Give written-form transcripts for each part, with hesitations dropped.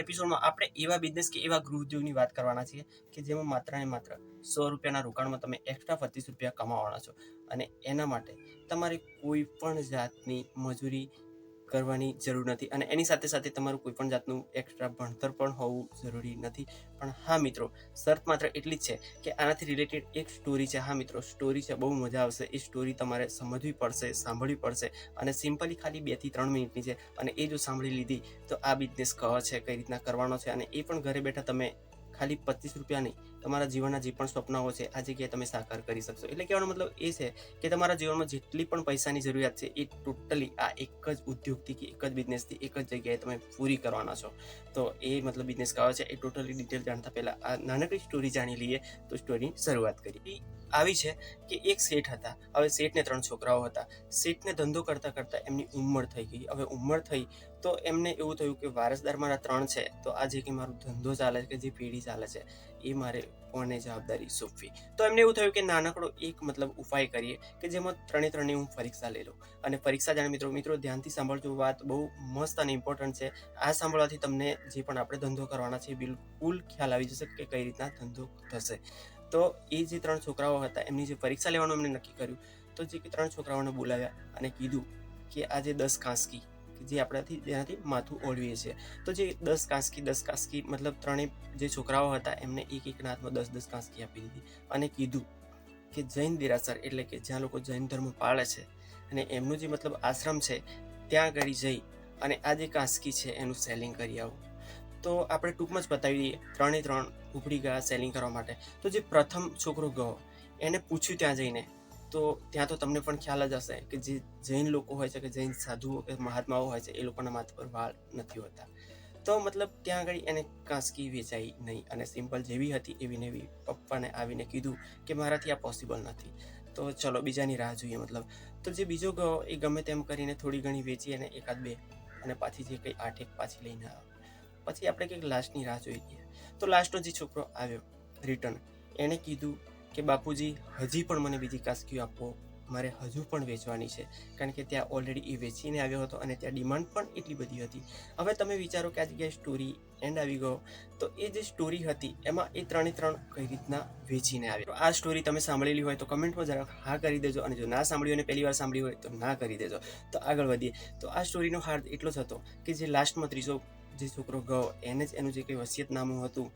એપિસોડમાં આપણે એવા બિઝનેસ કે એવા ગૃહ ઉદ્યોગની વાત કરવાના છીએ કે જેમાં માત્ર ને માત્ર 100 રૂપિયાના રોકાણમાં તમે એક્સ્ટ્રા 25 રૂપિયા કમાવાના છો અને એના માટે તમારે કોઈ પણ જાતની મજૂરી કરવાની જરૂર નથી અને એની સાથે સાથે તમારું કોઈ પણ જાતનું એક્સ્ટ્રા ભણતર પણ હોવું જરૂરી નથી. પણ હા મિત્રો, શરત માત્ર એટલી જ છે કે આનાથી રિલેટેડ એક સ્ટોરી છે. હા મિત્રો, સ્ટોરી છે, બહુ મજા આવશે. એ સ્ટોરી તમારે સમજવી પડશે, સાંભળવી પડશે અને સિમ્પલી ખાલી 2 થી 3 મિનિટની છે અને એ જો સાંભળી લીધી તો આ બિઝનેસ કહો છે, કઈ રીતના કરવાનો છે અને એ પણ ઘરે બેઠા તમે ખાલી 25 રૂપિયા નહીં, તમારા જીવનના જે પણ સ્વપ્નાઓ છે આ જગ્યાએ તમે સાકાર કરી શકશો. એટલે કહેવાનો મતલબ એ છે કે તમારા જીવનમાં જેટલી પણ પૈસાની જરૂરિયાત છે એ ટોટલી આ એક જ ઉદ્યોગથી કે એક જ બિઝનેસથી એક જ જગ્યાએ તમે પૂરી કરવાના છો. તો એ મતલબ બિઝનેસ કયો છે એ ટોટલી ડિટેલ જાણતા પહેલા આ નાનકડી સ્ટોરી જાણી લઈએ. તો સ્ટોરીની શરૂઆત કરી આવી છે કે એક શેઠ હતા. હવે શેઠને 3 છોકરાઓ હતા. શેઠને ધંધો કરતા કરતા એમની ઉંમર થઈ ગઈ. હવે ઉંમર થઈ તો એમને એવું થયું કે વારસદાર મારા 3 છે, તો આ જે કે મારો ધંધો ચાલે છે, કે જે પેઢી ચાલે છે, એ મારે કોને જવાબદારી સોંપવી. તો એમને એવું થયું કે નાનકડો એક મતલબ ઉપાય કરીએ કે જેમાં 3 હું પરીક્ષા લઈ લઉં. અને પરીક્ષા જાણે મિત્રો ધ્યાનથી સાંભળજો, વાત બહુ મસ્ત અને ઇમ્પોર્ટન્ટ છે. આ સાંભળવાથી તમને જે પણ આપણે ધંધો કરવાના છે બિલકુલ ખ્યાલ આવી જશે કે કઈ રીતના ધંધો થશે. તો એ જે 3 છોકરાઓ હતા એમની જે પરીક્ષા લેવાનું એમને નક્કી કર્યું. તો જે કે 3 છોકરાઓને બોલાવ્યા અને કીધું કે આજે 10 કાંસકી જે આપણાથી જેનાથી માથું ઓળવીએ છીએ, તો જે 10 કાંસકી મતલબ 3 જે છોકરાઓ હતા એમને એક હાથમાં 10 કાંસકી આપી દીધી અને કીધું કે જૈન દેરાસર એટલે કે જ્યાં લોકો જૈન ધર્મ પાળે છે અને એમનું જે મતલબ આશ્રમ છે ત્યાં આગળ જઈ અને આ જે કાંસકી છે એનું સેલિંગ કરી આવું. તો આપણે ટૂંકમાં જ બતાવી દઈએ. 3 ઉપડી ગયા સેલિંગ કરવા માટે. તો જે પ્રથમ છોકરો ગયો એને પૂછ્યું ત્યાં જઈને, તો ત્યાં તો તમને પણ ખ્યાલ જ હશે કે જે જૈન લોકો હોય છે, કે જૈન સાધુઓ કે મહાત્માઓ હોય છે, એ લોકોના માથા પર વાળ નથી હોતા. તો મતલબ ત્યાં આગળ એને કાંસકી વેચાઈ નહીં અને સિમ્પલ જેવી હતી એવી ને એવી પપ્પાને આવીને કીધું કે મારાથી આ પોસિબલ નથી. તો ચલો બીજાની રાહ જોઈએ મતલબ. તો જે બીજો ગયો એ ગમે તેમ કરીને થોડી ઘણી વેચી અને 1-2 અને પાછી જે કંઈ 8 પાછી લઈને આવ્યો. પછી આપણે કંઈક લાસ્ટની રાહ જોઈએ. તો લાસ્ટનો જે છોકરો આવ્યો રિટર્ન, એણે કીધું કે બાપુજી હજી પણ મને બીજી કાંસકીઓ આપો, મારે હજુ પણ વેચવાની છે. કારણ કે ત્યાં ઓલરેડી એ વેચીને આવ્યો હતો અને ત્યાં ડિમાન્ડ પણ એટલી બધી હતી. હવે તમે વિચારો કે આ જગ્યાએ સ્ટોરી એન્ડ આવી ગયો. તો એ જે સ્ટોરી હતી એમાં એ 3 કઈ રીતના વેચીને આવ્યો. આ સ્ટોરી તમે સાંભળેલી હોય તો કમેન્ટમાં જરાક હા કરી દેજો અને જો ના સાંભળી હોય અને પહેલી વાર સાંભળી હોય તો ના કરી દેજો. તો આગળ વધીએ. તો આ સ્ટોરીનો હાર્દ એટલો જ હતો કે જે લાસ્ટમાં ત્રીજો જે છોકરો ગયો એને જ એનું જે કંઈ વસિયતનામું હતું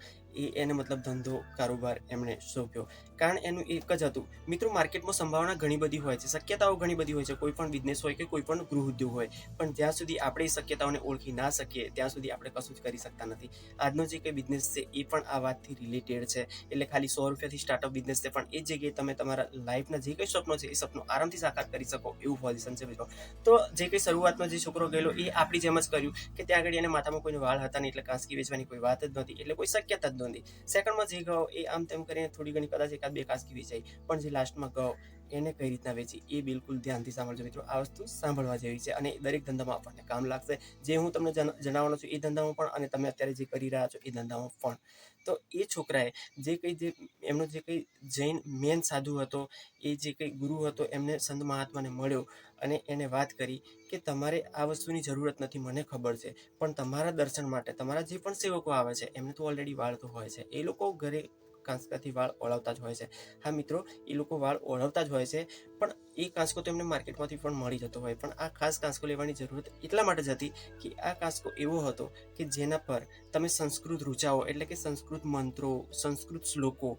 એને મતલબ ધંધો કારોબાર એમણે સોંપ્યો. કારણ એનું એક જ હતું. મિત્રો, માર્કેટમાં સંભાવના ઘણી બધી હોય છે, શક્યતાઓ ઘણી બધી હોય છે, કોઈ પણ બિઝનેસ હોય કે કોઈ પણ ગૃહ ઉદ્યોગ હોય. પણ જ્યાં સુધી આપણે એ શક્યતાઓને ઓળખી ના શકીએ ત્યાં સુધી આપણે કશું જ કરી શકતા નથી. આજનો જે કંઈ બિઝનેસ છે એ પણ આ વાતથી રિલેટેડ છે. એટલે ખાલી 100 રૂપિયાથી સ્ટાર્ટઅપ બિઝનેસ છે, પણ એ જગ્યાએ તમે તમારા લાઈફના જે કંઈ સપનો છે એ સપનો આરામથી સાકાર કરી શકો એવું પોઝિશન છે મિત્રો. તો જે કંઈ શરૂઆતમાં જે છોકરો ગયેલો એ આપણી જેમ જ કર્યું કે ત્યાં આગળ એને માથામાં કોઈ વાળ હતા નહીં, એટલે કાંસકી વેચવાની કોઈ વાત જ નહોતી, એટલે કોઈ શક્યતા જ નહોતી. સેકન્ડમાં જે ગયો એ આમ તેમ કરીને થોડી ઘણી કદાચ 1-2 કાંસકી વેચાઈ, પણ જે લાસ્ટમાં ગયો એને કઈ રીતના વેચી એ બિલકુલ ધ્યાનથી સાંભળજો મિત્રો. આ વસ્તુ સાંભળવા જેવી છે અને દરેક ધંધામાં આપણને કામ લાગશે. જે હું તમને જણાવવાનો છું એ ધંધામાં પણ અને તમે અત્યારે જે કરી રહ્યા છો એ ધંધામાં પણ. તો એ છોકરાએ જે એમનો જે કંઈ જૈન મેન સાધુ હતો, એ જે કંઈ ગુરુ હતો, એમને સંત મહાત્માને મળ્યો અને એને વાત કરી કે તમારે આ વસ્તુની જરૂરત નથી, મને ખબર છે, પણ તમારા દર્શન માટે તમારા જે પણ સેવકો આવે છે એમને તો ઓલરેડી વાળ તો હોય છે, એ લોકો ઘરે કાંસકાથી વાળ ઓળવતા જ હોય છે. હા મિત્રો, એ લોકો વાળ ઓળવતા જ હોય છે, પણ એ કાંસકો તો એમને માર્કેટમાંથી પણ મળી જતો હોય. પણ આ ખાસ કાંસકો લેવાની જરૂરત એટલા માટે જ હતી કે આ કાંસકો એવો હતો કે જેના પર તમે સંસ્કૃત રૂચાઓ એટલે કે સંસ્કૃત મંત્રો, સંસ્કૃત શ્લોકો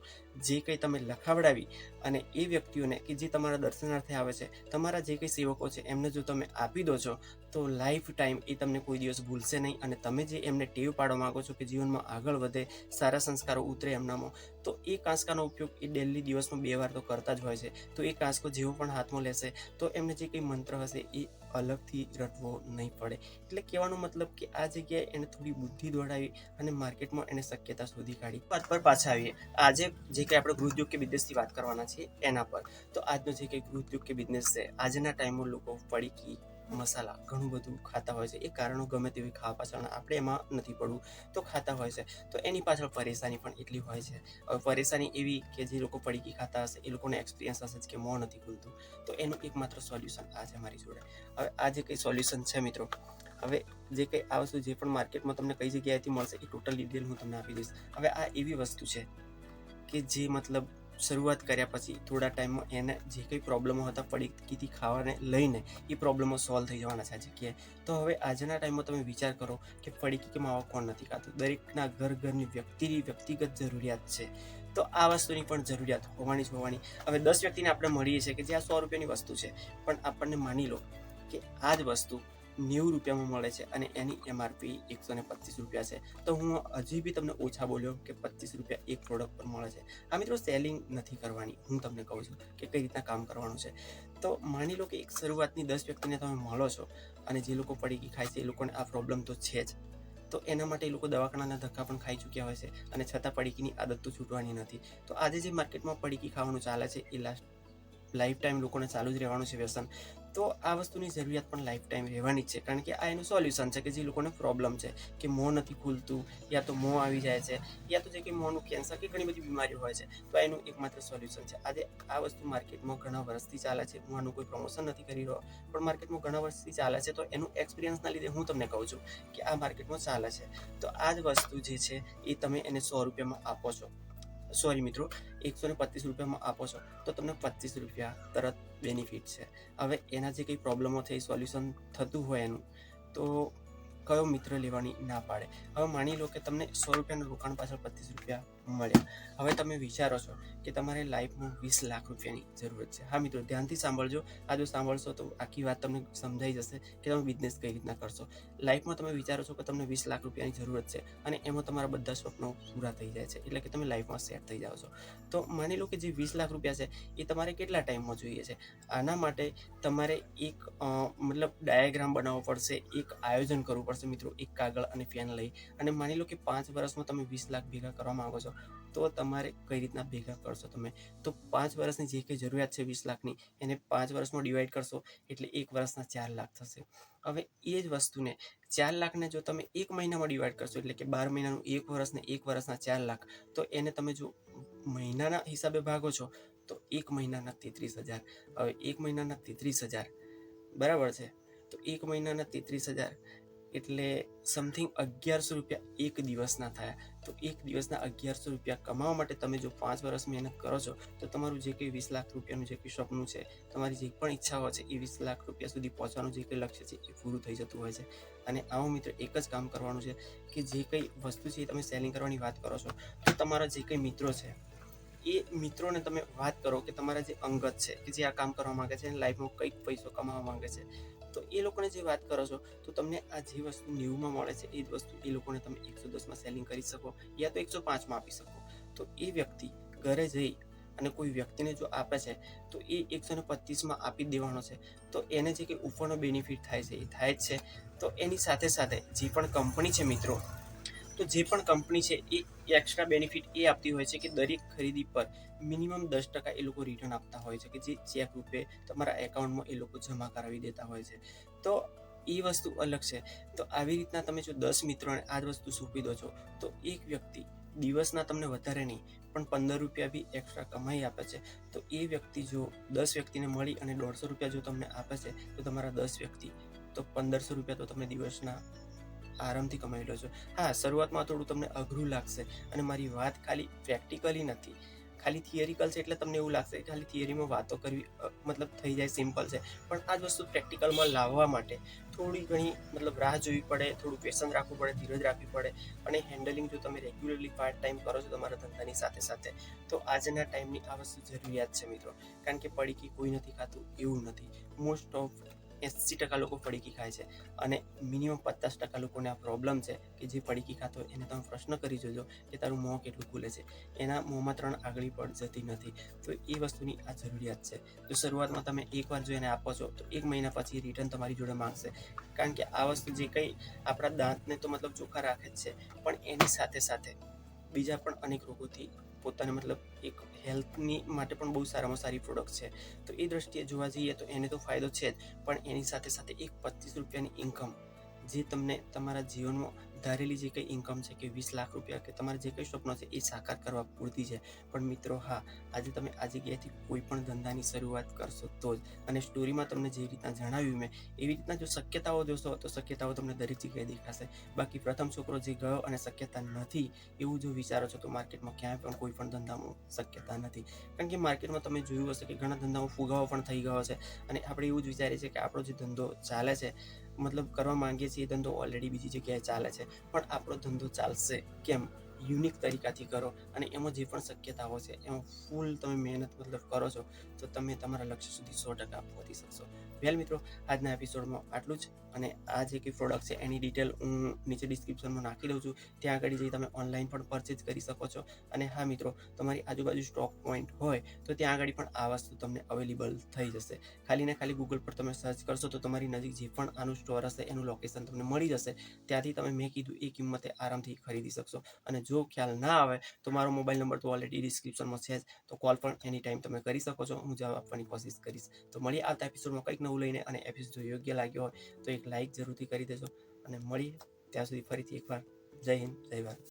જે કંઈ તમે લખાવડાવી અને એ વ્યક્તિઓને કે જે તમારા દર્શનાર્થે આવે છે, તમારા જે કંઈ સેવકો છે એમને જો તમે આપી દો છો તો લાઈફ ટાઈમ એ તમને કોઈ દિવસ ભૂલશે નહીં. અને તમે જે એમને ટેવ પાડવા માગો છો કે જીવનમાં આગળ વધે, સારા સંસ્કારો ઉતરે એમનામાં, તો એ કાંસકાનો ઉપયોગ એ ડેલી દિવસમાં 2 વાર તો કરતા જ હોય છે. તો એ કાંસકો જેવો પણ હાથમાં લેશે તો એમને જે કંઈ મંત્ર હશે એ અલગથી રટવો નહીં પડે. એટલે કહેવાનો મતલબ કે આ જગ્યાએ એને થોડી બુદ્ધિ દોડાવી અને માર્કેટમાં એને શક્યતા શોધી કાઢી. વાત પર પાછા આવીએ. આજે જે કંઈ આપણે ગૃહ ઉદ્યોગ કે બિઝનેસની વાત કરવાના છીએ એના પર. તો આજનો જે કંઈ ગૃહ ઉદ્યોગ કે બિઝનેસ છે, આજના ટાઈમમાં લોકો પડીકી, મસાલા ઘણું બધું ખાતા હોય છે. એ કારણો ગમે તેવી ખાવા પાછળ આપણે એમાં નથી પડવું, તો ખાતા હોય છે. તો એની પાછળ પરેશાની પણ એટલી હોય છે. હવે પરેશાની એવી કે જે લોકો પડીકી ખાતા હશે એ લોકોને એક્સપિરિયન્સ હશે કે મોં નથી ખુલતું. તો એનું એકમાત્ર સોલ્યુશન આ છે મારી જોડે. હવે આ જે કંઈ સોલ્યુશન છે મિત્રો, હવે જે કંઈ આ વસ્તુ જે પણ માર્કેટમાં તમને કઈ જગ્યાએથી મળશે એ ટોટલ ડિટેલ હું તમને આપી દઈશ. હવે આ એવી વસ્તુ છે કે જે મતલબ શરૂઆત કર્યા પછી થોડા ટાઈમમાં એને જે કંઈ પ્રોબ્લેમો હતા પડીકીથી ખાવાને લઈને એ પ્રોબ્લેમો સોલ્વ થઈ જવાના છે આ જગ્યાએ. તો હવે આજના ટાઈમમાં તમે વિચાર કરો કે પડીકી કે માવા કોણ નથી ખાતું? દરેકના ઘરની વ્યક્તિગત જરૂરિયાત છે. તો આ વસ્તુની પણ જરૂરિયાત હોવાની જ હોવાની. હવે 10 વ્યક્તિને આપણે મળીએ છીએ કે જે આ 100 રૂપિયાની વસ્તુ છે, પણ આપણને માની લો કે આ જ વસ્તુ 90 રૂપિયામાં મળે છે અને એની MRP 125 રૂપિયા છે. તો હું હજી બી તમને ઓછા બોલ્યો કે 25 રૂપિયા એક પ્રોડક્ટ પર મળે છે. આ મિત્રો સેલિંગ નથી કરવાની, હું તમને કહું છું કે કઈ રીતના કામ કરવાનું છે. તો માની લો કે એક શરૂઆતની 10 વ્યક્તિને તમે મળો છો અને જે લોકો પડીકી ખાય છે એ લોકોને આ પ્રોબ્લેમ તો છે જ. તો એના માટે એ લોકો દવાખાનાના ધક્કા પણ ખાઈ ચૂક્યા હોય છે અને છતાં પડીકીની આદત તો છૂટવાની નથી. તો આજે જે માર્કેટમાં પડીકી ખાવાનું ચાલે છે એ લાઈફ ટાઈમ લોકોને ચાલુ જ રહેવાનું છે વ્યસન. તો આ વસ્તુની જરૂરિયાત પણ લાઈફ ટાઈમ રહેવાની જ છે, કારણ કે આ એનું સોલ્યુશન છે કે જે લોકોને પ્રોબ્લેમ છે કે મોં નથી ખુલતું, યા તો મોં આવી જાય છે, યા તો જે કંઈ મોંનું કેન્સર કે ઘણી બધી બીમારીઓ હોય છે, તો એનું એકમાત્ર સોલ્યુશન છે. આજે આ વસ્તુ માર્કેટમાં ઘણા વર્ષથી ચાલે છે. હું આનું કોઈ પ્રમોશન નથી કરી રહ્યો, પણ માર્કેટમાં ઘણા વર્ષથી ચાલે છે. તો એનું એક્સપિરિયન્સના લીધે હું તમને કહું છું કે આ માર્કેટમાં ચાલે છે. તો આ જ વસ્તુ જે છે એ તમે એને 100 રૂપિયામાં આપો છો, સોરી મિત્રો 125 રૂપિયામાં આપો છો, તો તમને 25 રૂપિયા તરત બેનિફિટ છે. હવે એના જે કંઈ પ્રોબ્લેમો છે એ સોલ્યુશન થતું હોય એનું, તો કયો મિત્ર લેવાની ના પાડે? હવે માની લો કે તમને 100 રૂપિયાનું રોકાણ પાછળ 25 રૂપિયા મળ્યા. હવે તમે વિચારો છો કે તમારે લાઈફમાં 20 લાખ રૂપિયાની જરૂરત છે. હા મિત્રો, ધ્યાનથી સાંભળજો. આ જો સાંભળશો તો આખી વાત તમને સમજાઈ જશે કે તમે બિઝનેસ કઈ રીતના કરશો. લાઈફમાં તમે વિચારો છો કે તમને 20 લાખ રૂપિયાની જરૂરત છે અને એમાં તમારા બધા સ્વપ્નો પૂરા થઈ જાય છે, એટલે કે તમે લાઈફમાં સેટ થઈ જાઓ છો. તો માની લો કે જે 20 લાખ રૂપિયા છે એ તમારે કેટલા ટાઈમમાં જોઈએ છે? આના માટે તમારે એક મતલબ ડાયાગ્રામ બનાવવો પડશે, એક આયોજન કરવું પડશે મિત્રો, એક કાગળ અને પેન લઈ. અને માની લો કે 5 વર્ષમાં તમે 20 લાખ ભેગા કરવા માંગો છો, તો તમારે કઈ રીતના ભેગા કરશો તમે? તો 5 વર્ષની જે કંઈ જરૂરિયાત છે 20 લાખની, એને 5 વર્ષમાં ડિવાઈડ કરશો એટલે 1 વર્ષના 4 લાખ થશે. હવે એ જ વસ્તુને 4 લાખને જો તમે 1 મહિનામાં ડિવાઈડ કરશો, એટલે કે 12 મહિનાનું 1 વર્ષ ને 1 વર્ષના 4 લાખ, તો એને તમે જો મહિનાના હિસાબે ભાગો છો તો 1 મહિનાના 33,000. હવે 1 મહિનાના 33,000 બરાબર છે. તો 1 મહિનાના 33,000 એટલે સમથિંગ 1100 રૂપિયા એક દિવસના થયા. તો એક દિવસના 1100 રૂપિયા કમાવા માટે તમે જો 5 વર્ષ મહેનત કરો છો, તો તમારું જે કંઈ 20 લાખ રૂપિયાનું જે કંઈ સપનું છે, તમારી જે પણ ઈચ્છાઓ છે, એ 20 લાખ રૂપિયા સુધી પહોંચવાનું જે કંઈ લક્ષ્ય છે એ પૂરું થઈ જતું હોય છે. અને આવું મિત્ર એક જ કામ કરવાનું છે કે જે કંઈ વસ્તુ છે એ તમે સેલિંગ કરવાની વાત કરો છો, તો તમારા જે કંઈ મિત્રો છે એ મિત્રોને તમે વાત કરો કે તમારા જે અંગત છે કે જે આ કામ કરવા માંગે છે અને લાઈફમાં કંઈક પૈસો કમાવા માંગે છે, તો એ લોકોને જે વાત કરો છો, તો તમને આ જે વસ્તુ 90માં મળે છે એ જ વસ્તુ એ લોકોને તમે 110માં સેલિંગ કરી શકો, યા તો 105માં આપી શકો. તો એ વ્યક્તિ ઘરે જઈ અને કોઈ વ્યક્તિને જો આપે છે તો એ 125માં આપી દેવાનો છે. તો એને જે કંઈ ઉપરનો બેનિફિટ થાય છે એ થાય જ છે. તો એની સાથે સાથે જે પણ કંપની છે મિત્રો, તો જે પણ કંપની છે એ એક્સ્ટ્રા બેનિફિટ એ આપતી હોય છે કે દરેક ખરીદી પર મિનિમમ 10% એ લોકો રિટર્ન આપતા હોય છે, કે જે ચેક રૂપે તમારા એકાઉન્ટમાં એ લોકો જમા કરાવી દેતા હોય છે. તો એ વસ્તુ અલગ છે. તો આવી રીતના તમે જો 10 મિત્રોને આ જ વસ્તુ સોંપી દો છો, તો એક વ્યક્તિ દિવસના તમને વધારે નહીં પણ 15 રૂપિયા બી એક્સ્ટ્રા કમાઈ આપે છે. તો એ વ્યક્તિ જો 10 વ્યક્તિને મળી અને 150 રૂપિયા જો તમને આપે છે, તો તમારા 10 વ્યક્તિ તો 1500 રૂપિયા તો તમે દિવસના આરામથી કમાઈ લો છો. હા, શરૂઆતમાં થોડું તમને અઘરું લાગશે અને મારી વાત ખાલી પ્રેક્ટિકલી નથી, ખાલી થિયરિકલ છે, એટલે તમને એવું લાગશે કે ખાલી થિયરીમાં વાતો કરવી મતલબ થઈ જાય, સિમ્પલ છે. પણ આ જ વસ્તુ પ્રેક્ટિકલમાં લાવવા માટે થોડી ઘણી મતલબ રાહ જોવી પડે, થોડું પેશન્સ રાખવું પડે, ધીરજ રાખવી પડે. અને હેન્ડલિંગ જો તમે રેગ્યુલરલી પાર્ટ ટાઈમ કરો છો તમારા ધંધાની સાથે સાથે, તો આજના ટાઈમની આ વસ્તુ જરૂરિયાત છે મિત્રો. કારણ કે પડીકી કોઈ નથી ખાતું એવું નથી. મોસ્ટ ઓફ 80% લોકો પડીકી ખાય છે અને મિનિમમ 50% લોકોને આ પ્રોબ્લેમ છે કે જે પડીકી ખાતો હોય એને તમે પ્રશ્ન કરી જોજો કે તારું મોં કેટલું ખુલે છે, એના મોંમાં 3 આગળી પણ જતી નથી. તો એ વસ્તુની આ જરૂરિયાત છે. તો શરૂઆતમાં તમે એકવાર જો એને આપો છો તો 1 મહિના પછી રિટર્ન તમારી જોડે માંગશે, કારણ કે આ વસ્તુ જે કંઈ આપણા દાંતને તો મતલબ ચોખ્ખા રાખે જ છે, પણ એની સાથે સાથે બીજા પણ અનેક રોગોથી પોતાને મતલબ એક હેલ્થની માટે પણ બહુ સારામાં સારી પ્રોડક્ટ છે. તો એ દ્રષ્ટિએ જોવા જઈએ તો એને તો ફાયદો છે જ, પણ એની સાથે સાથે એક 25 રૂપિયાની ઇન્કમ જે તમને તમારા જીવનમાં ધારેલી જે કંઈ ઇન્કમ છે કે 20 લાખ રૂપિયા કે તમારા જે કંઈ સ્વપ્ન છે એ સાકાર કરવા પૂરતી છે. પણ મિત્રો હા, આજે તમે આ જગ્યાએથી કોઈ પણ ધંધાની શરૂઆત કરશો તો જ. અને સ્ટોરીમાં તમને જે રીતના જણાવ્યું મેં એવી રીતના જો શક્યતાઓ જોશો તો શક્યતાઓ તમને દરેક જગ્યાએ દેખાશે. બાકી પ્રથમ છોકરો જે ગયો અને શક્યતા નથી એવું જો વિચારો છો તો માર્કેટમાં ક્યાંય પણ કોઈ પણ ધંધામાં શક્યતા નથી. કારણ કે માર્કેટમાં તમે જોયું હશે કે ઘણા ધંધામાં ફુગાવો પણ થઈ ગયો છે. અને આપણે એવું જ વિચારીએ છીએ કે આપણો જે ધંધો ચાલે છે, મતલબ કરવા માંગીએ છીએ એ ધંધો ઓલરેડી બીજી જગ્યાએ ચાલે છે, પણ આપણો ધંધો ચાલશે કેમ? યુનિક તરીકાથી કરો અને એમાં જે પણ શક્યતાઓ છે એમાં ફૂલ તમે મહેનત મતલબ કરો છો તો તમે તમારા લક્ષ્ય સુધી 100% પહોંચી શકશો. વેલ મિત્રો, આજના એપિસોડમાં આટલું જ. અને આ જે કંઈ પ્રોડક્ટ છે એની ડિટેલ હું નીચે ડિસ્ક્રિપ્શનમાં નાખી દઉં છું. ત્યાં આગળ જઈ તમે ઓનલાઈન પણ પરચેઝ કરી શકો છો. અને હા મિત્રો, તમારી આજુબાજુ સ્ટોક પોઈન્ટ હોય તો ત્યાં આગળ પણ આ વસ્તુ તમને અવેલેબલ થઈ જશે. ખાલી ને ખાલી ગૂગલ પર તમે સર્ચ કરશો તો તમારી નજીક જે પણ આનું સ્ટોર હશે એનું લોકેશન તમને મળી જશે. ત્યાંથી તમે મેં કીધું એ કિંમતે આરામથી ખરીદી શકશો. અને જો ખ્યાલ ના આવે તો મારો મોબાઈલ નંબર તો ઓલરેડી ડિસ્ક્રિપ્શનમાં છે જ, તો કોલ પણ એની ટાઈમ તમે કરી શકો છો. હું જવાબ આપવાની કોશિશ કરીશ. તો મળીએ આવતા એપિસોડમાં કંઈક નવું લઈને. અને એપિસોડ જો યોગ્ય લાગ્યો હોય તો એક લાઇક જરૂરથી કરી દેજો. અને મળીએ ત્યાં સુધી ફરીથી એકવાર. જય હિન્દ, જય ભારત.